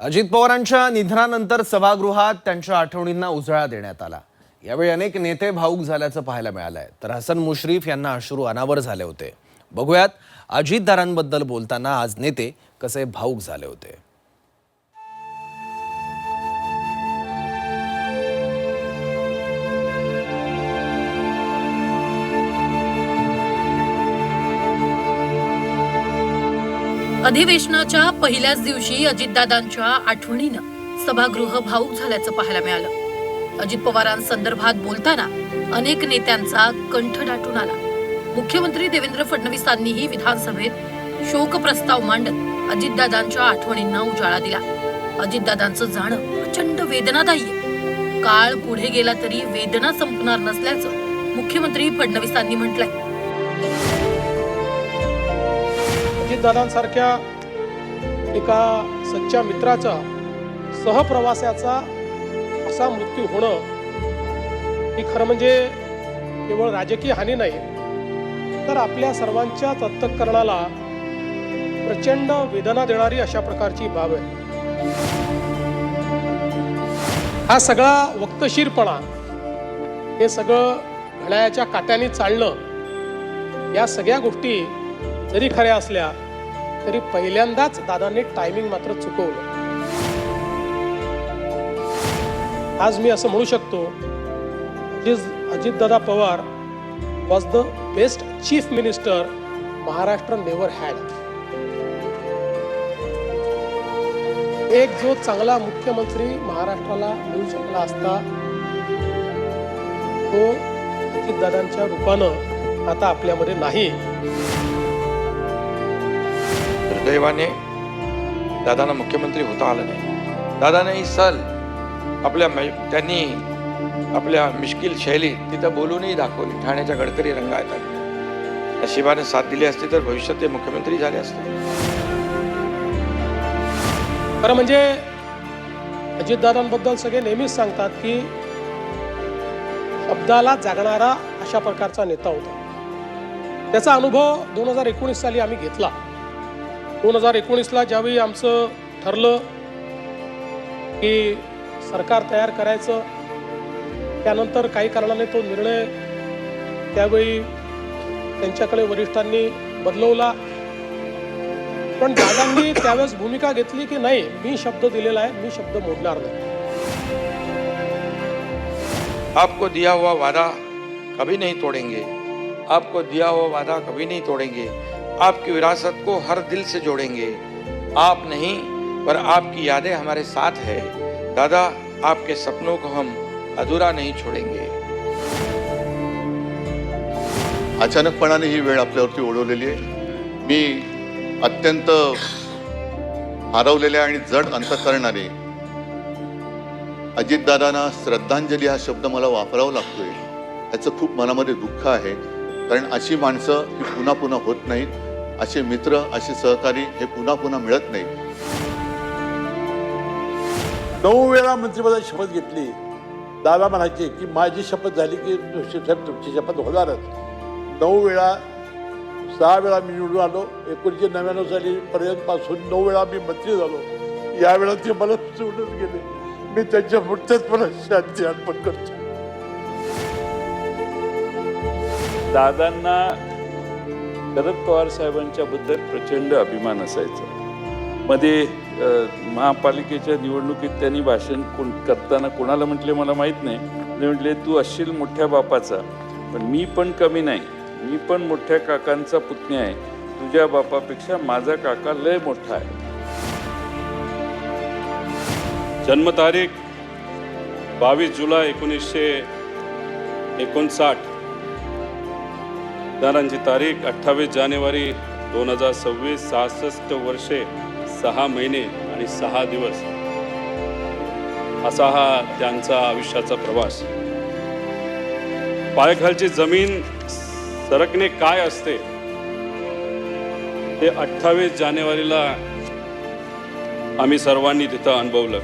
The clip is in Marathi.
अजित पवारांच्या निधनानंतर सभागृहात त्यांच्या आठवणींना उजाळा देण्यात आला। यावेळी अनेक नेते भावुक झाल्याचं पाहायला मिळालंय, तर हसन मुश्रीफ यांना अश्रू अनावर झाले होते। बघूयात अजितदारांबद्दल बोलताना आज नेते कसे भावुक झाले होते। अधिवेशनाच्या पहिल्याच दिवशी अजितदादांच्या आठवणीनं सभागृह भावुक झाल्याचं पाहायला मिळालं। अजित पवारांसंदर्भात बोलताना अनेक नेत्यांचा कंठ दाटून आला। मुख्यमंत्री देवेंद्र फडणवीसांनीही विधानसभेत शोक प्रस्ताव मांडत अजितदादांच्या आठवणींना उजाळा दिला। अजितदादांचं जाणं प्रचंड वेदनादायी आहे। काळ पुढे गेला तरी वेदना संपणार नसल्याचं मुख्यमंत्री फडणवीसांनी म्हटलंय। अजितदादांसारख्या एका सच्च्या मित्राचा सहप्रवासाचा असा मृत्यू होणं ही खरं म्हणजे केवळ राजकीय हानी नाही, तर आपल्या सर्वांच्या अंतःकरणाला प्रचंड वेदना देणारी अशा प्रकारची बाब आहे। हा सगळा वक्तशीरपणा, हे सगळं घड्याळाच्या काट्याने चालणं, या सगळ्या गोष्टी जरी खऱ्या असल्या तरी पहिल्यांदाच दादांनी टायमिंग मात्र चुकवलं। आज मी असं म्हणू शकतो, Ajitdada Pawar was the best chief minister Maharashtra never had. एक जो चांगला मुख्यमंत्री महाराष्ट्राला मिळू शकला असता, तो अजितदादांच्या रूपानं आता आपल्यामध्ये नाही। दुर्दैवाने दादांना मुख्यमंत्री होता आलं नाही। दादाने ही सल त्यांनी आपल्या मिश्किल शैलीत तिथं बोलूनही दाखवली, ठाण्याच्या गडकरी रंगायत। नशिबाने साथ दिली असती तर भविष्यात ते मुख्यमंत्री झाले असते। खरं म्हणजे अजितदादांबद्दल सगळे नेहमीच सांगतात की शब्दाला जागणारा अशा प्रकारचा नेता होता। त्याचा अनुभव 2019 साली आम्ही घेतला। 2019ला ज्यावेळी आमचं ठरलं की सरकार तयार करायचं, त्यानंतर काही कारणाने तो निर्णय त्यावेळी त्यांच्याकडे वरिष्ठांनी बदलवला, पण दादांनी त्यावेळेस भूमिका घेतली की नाही, मी शब्द दिलेला आहे, मी शब्द मोडणार नाही। आपको दिया हुआ वादा कभी नहीं तोड़ेंगे, आपको दिया हुआ वादा कभी नहीं तोड़ेंगे, आपकी विरासत को हर दिल से जोड़ेंगे। आप नहीं पर आपकी यादें हमारे साथ है। दादा, आपके सपनों को हम अधूरा नहीं छोड़ेंगे। अचानकपणाने ही वेळ आपल्यावरती ओढवलेली आहे। मी अत्यंत हरवलेल्या आणि जड अंतःकरणाने अजितदादांना श्रद्धांजली हा शब्द मला वापरावा लागतोय। याचं खूप मनामध्ये दुःख आहे, कारण अशी माणसं ही पुन्हा पुन्हा होत नाहीत। असे मित्र, असे सहकारी हे पुन्हा पुन्हा मिळत नाही। 9 वेळा मंत्रिपदाची शपथ घेतली। दादा म्हणायचे की माझी शपथ झाली की साहेब तुमची शपथ होणारच। 9 वेळा, 6 वेळा मी निवडून आलो। 1999 साली पर्यंतपासून 9 वेळा मी मंत्री झालो। यावेळा ते मला सोडून गेले। मी त्यांच्या मुठ्यात मला शांती अर्पण करतो। दादांना शरद पवार साहेबांच्या बद्दल प्रचंड अभिमान असायचा। मध्ये महापालिकेच्या निवडणुकीत त्यांनी भाषण करताना कोणाला म्हटले मला माहीत नाही, ते म्हटले तू असशील मोठ्या बापाचा, पण मी पण कमी नाही, मी पण मोठ्या काकांचा पुतण्या आहे, तुझ्या बापापेक्षा माझा काका लय मोठा आहे। जन्मतारीख 22 जुलै 1959, दादांची तारीख 28 जानेवारी 2026, 66 वर्षे 6 महिने आणि 6 दिवस असा हा त्यांचा आयुष्याचा प्रवास। पायाखालची जमीन सरकणे काय असते ते 28 जानेवारीला आम्ही सर्वांनी तिथं अनुभवलं।